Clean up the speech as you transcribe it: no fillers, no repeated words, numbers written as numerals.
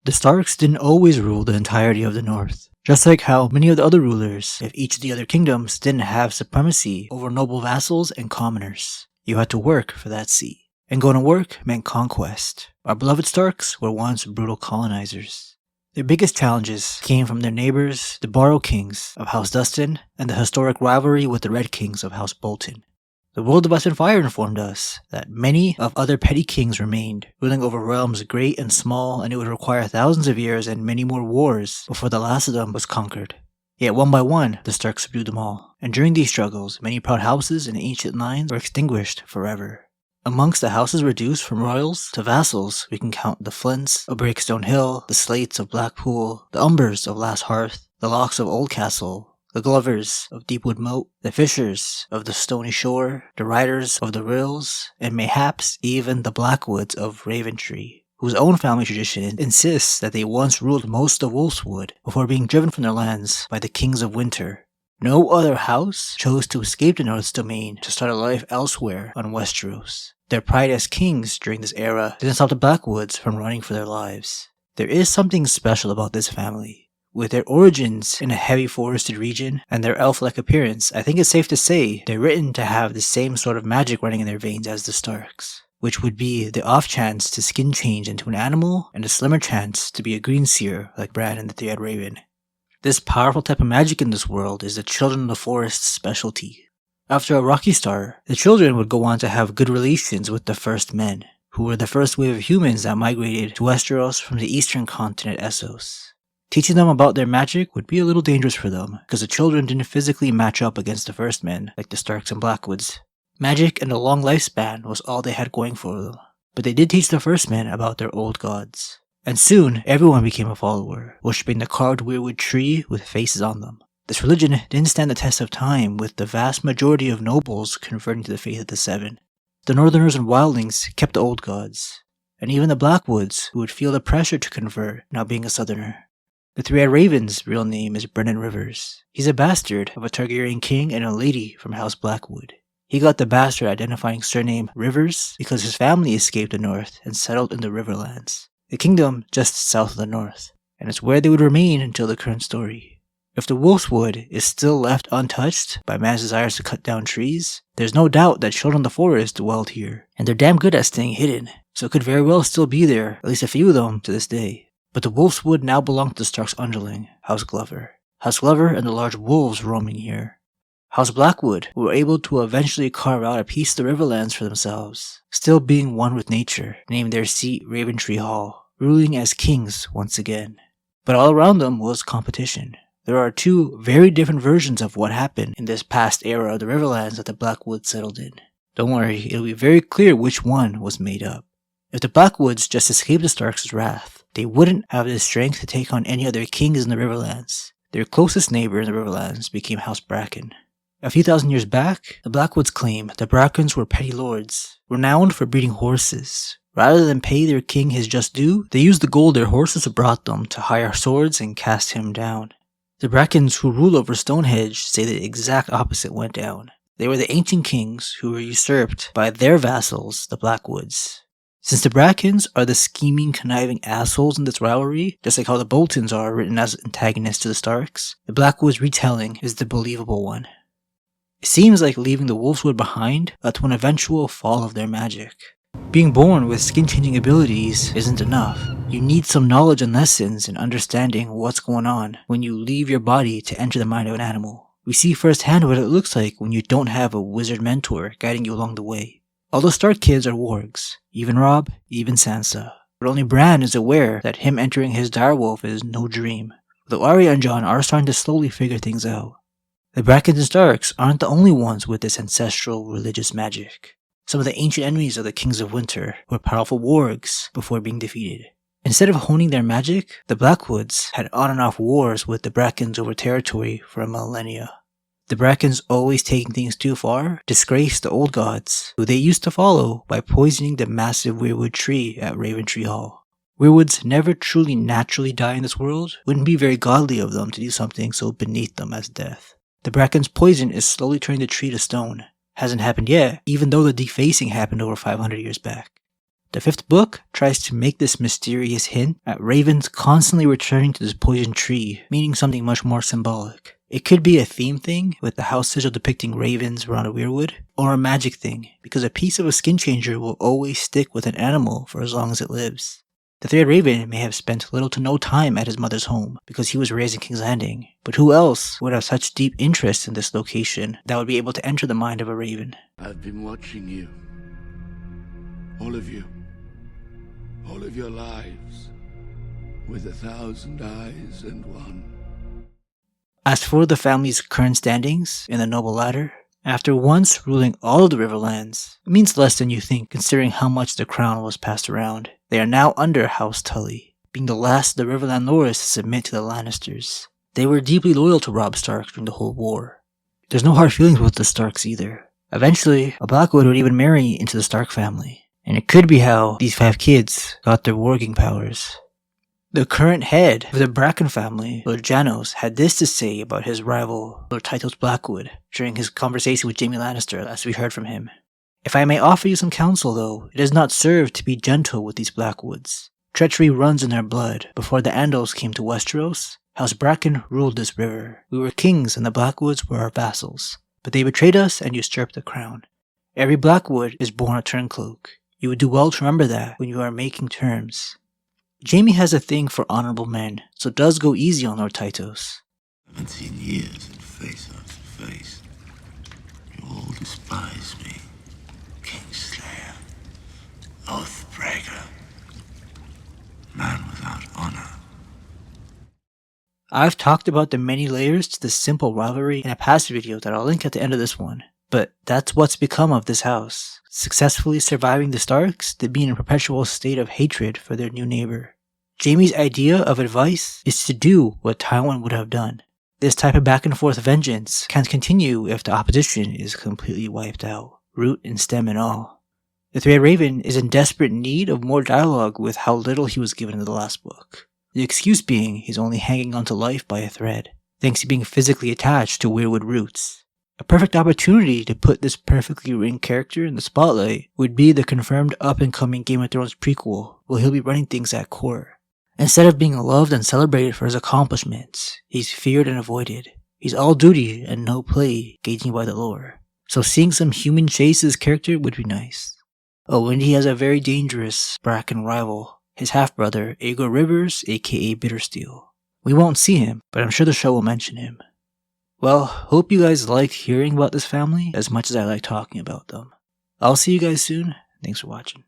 The Starks didn't always rule the entirety of the North. Just like how many of the other rulers of each of the other kingdoms didn't have supremacy over noble vassals and commoners. You had to work for that seat. And going to work meant conquest. Our beloved Starks were once brutal colonizers. Their biggest challenges came from their neighbors, the Borrow Kings of House Dustin, and the historic rivalry with the Red Kings of House Bolton. The World of Ice and Fire informed us that many of other petty kings remained, ruling over realms great and small, and it would require thousands of years and many more wars before the last of them was conquered. Yet one by one, the Starks subdued them all, and during these struggles, many proud houses and ancient lines were extinguished forever. Amongst the houses reduced from royals to vassals, we can count the Flints of Breakstone Hill, the Slates of Blackpool, the Umbers of Last Hearth, the Locks of Oldcastle, the Glovers of Deepwood Moat, the Fishers of the Stony Shore, the Riders of the Rills, and mayhaps even the Blackwoods of Raventree, whose own family tradition insists that they once ruled most of Wolfswood before being driven from their lands by the Kings of Winter. No other house chose to escape the North's domain to start a life elsewhere on Westeros. Their pride as kings during this era didn't stop the Blackwoods from running for their lives. There is something special about this family. With their origins in a heavy forested region and their elf-like appearance, I think it's safe to say they're written to have the same sort of magic running in their veins as the Starks, which would be the off chance to skin change into an animal and a slimmer chance to be a green seer like Bran and the Three-Eyed Raven. This powerful type of magic in this world is the Children of the Forest's specialty. After a rocky start, the children would go on to have good relations with the First Men, who were the first wave of humans that migrated to Westeros from the eastern continent Essos. Teaching them about their magic would be a little dangerous for them, because the children didn't physically match up against the First Men like the Starks and Blackwoods. Magic and a long lifespan was all they had going for them, but they did teach the First Men about their old gods. And soon, everyone became a follower, worshipping the carved weirwood tree with faces on them. This religion didn't stand the test of time, with the vast majority of nobles converting to the faith of the Seven. The Northerners and Wildlings kept the old gods, and even the Blackwoods, who would feel the pressure to convert, now being a Southerner. The Three-Eyed Raven's real name is Brennan Rivers. He's a bastard of a Targaryen king and a lady from House Blackwood. He got the bastard identifying surname Rivers because his family escaped the north and settled in the Riverlands, the kingdom just south of the north, and it's where they would remain until the current story. If the Wolfswood is still left untouched by man's desires to cut down trees, there's no doubt that Children of the Forest dwelled here, and they're damn good at staying hidden, so it could very well still be there, at least a few of them to this day. But the Wolfswood now belonged to the Stark's underling, House Glover. House Glover and the large wolves roaming here. House Blackwood were able to eventually carve out a piece of the Riverlands for themselves, still being one with nature, named their seat Raventree Hall, ruling as kings once again. But all around them was competition. There are two very different versions of what happened in this past era of the Riverlands that the Blackwoods settled in. Don't worry, it'll be very clear which one was made up. If the Blackwoods just escaped the Starks' wrath, they wouldn't have the strength to take on any other kings in the Riverlands. Their closest neighbor in the Riverlands became House Bracken. A few thousand years back, the Blackwoods claim the Brackens were petty lords, renowned for breeding horses. Rather than pay their king his just due, they used the gold their horses brought them to hire swords and cast him down. The Brackens who ruled over Stonehenge say the exact opposite went down. They were the ancient kings who were usurped by their vassals, the Blackwoods. Since the Brackens are the scheming, conniving assholes in this rivalry, just like how the Boltons are written as antagonists to the Starks, the Blackwoods retelling is the believable one. It seems like leaving the Wolfswood behind led to an eventual fall of their magic. Being born with skin-changing abilities isn't enough. You need some knowledge and lessons in understanding what's going on when you leave your body to enter the mind of an animal. We see firsthand what it looks like when you don't have a wizard mentor guiding you along the way. All the Stark kids are wargs, even Robb, even Sansa. But only Bran is aware that him entering his direwolf is no dream, though Arya and Jon are starting to slowly figure things out. The Brackens and Starks aren't the only ones with this ancestral religious magic. Some of the ancient enemies of the Kings of Winter were powerful wargs before being defeated. Instead of honing their magic, the Blackwoods had on and off wars with the Brackens over territory for a millennia. The Brackens, always taking things too far, disgraced the old gods, who they used to follow by poisoning the massive weirwood tree at Raventree Hall. Weirwoods never truly naturally die in this world. Wouldn't be very godly of them to do something so beneath them as death. The Bracken's poison is slowly turning the tree to stone. Hasn't happened yet, even though the defacing happened over 500 years back. The 5th book tries to make this mysterious hint at ravens constantly returning to this poison tree, meaning something much more symbolic. It could be a theme thing, with the house sigil depicting ravens around a weirwood, or a magic thing, because a piece of a skin changer will always stick with an animal for as long as it lives. The 3-eyed raven may have spent little to no time at his mother's home because he was raised in King's Landing, but who else would have such deep interest in this location that would be able to enter the mind of a raven? I've been watching you. All of you. All of your lives. With 1,000 eyes and one. As for the family's current standings in the noble ladder, after once ruling all of the Riverlands, it means less than you think considering how much the crown was passed around. They are now under House Tully, being the last of the Riverland lords to submit to the Lannisters. They were deeply loyal to Robb Stark during the whole war. There's no hard feelings with the Starks either. Eventually, a Blackwood would even marry into the Stark family, and it could be how these 5 kids got their warging powers. The current head of the Bracken family, Lord Janos, had this to say about his rival, Lord Tytos Blackwood, during his conversation with Jaime Lannister, as we heard from him. If I may offer you some counsel, though, it does not serve to be gentle with these Blackwoods. Treachery runs in their blood. Before the Andals came to Westeros, House Bracken ruled this river. We were kings and the Blackwoods were our vassals. But they betrayed us and usurped the crown. Every Blackwood is born a turncloak. You would do well to remember that when you are making terms. Jaime has a thing for honorable men, so does go easy on Lord Tytos. 17 years and face after face. You all despise me. Kingslayer. Oathbreaker. Man without honor. I've talked about the many layers to this simple rivalry in a past video that I'll link at the end of this one. But that's what's become of this house, successfully surviving the Starks to be in a perpetual state of hatred for their new neighbor. Jaime's idea of advice is to do what Tywin would have done. This type of back and forth vengeance can't continue if the opposition is completely wiped out, root and stem and all. The 3-eyed raven is in desperate need of more dialogue with how little he was given in the last book. The excuse being he's only hanging onto life by a thread, thanks to being physically attached to weirwood roots. A perfect opportunity to put this perfectly written character in the spotlight would be the confirmed up-and-coming Game of Thrones prequel, where he'll be running things at court. Instead of being loved and celebrated for his accomplishments, he's feared and avoided. He's all duty and no play, gauging by the lore. So seeing some human chase his character would be nice. Oh, and he has a very dangerous Bracken rival, his half-brother, Aegor Rivers, aka Bittersteel. We won't see him, but I'm sure the show will mention him. Well, hope you guys liked hearing about this family as much as I like talking about them. I'll see you guys soon. Thanks for watching.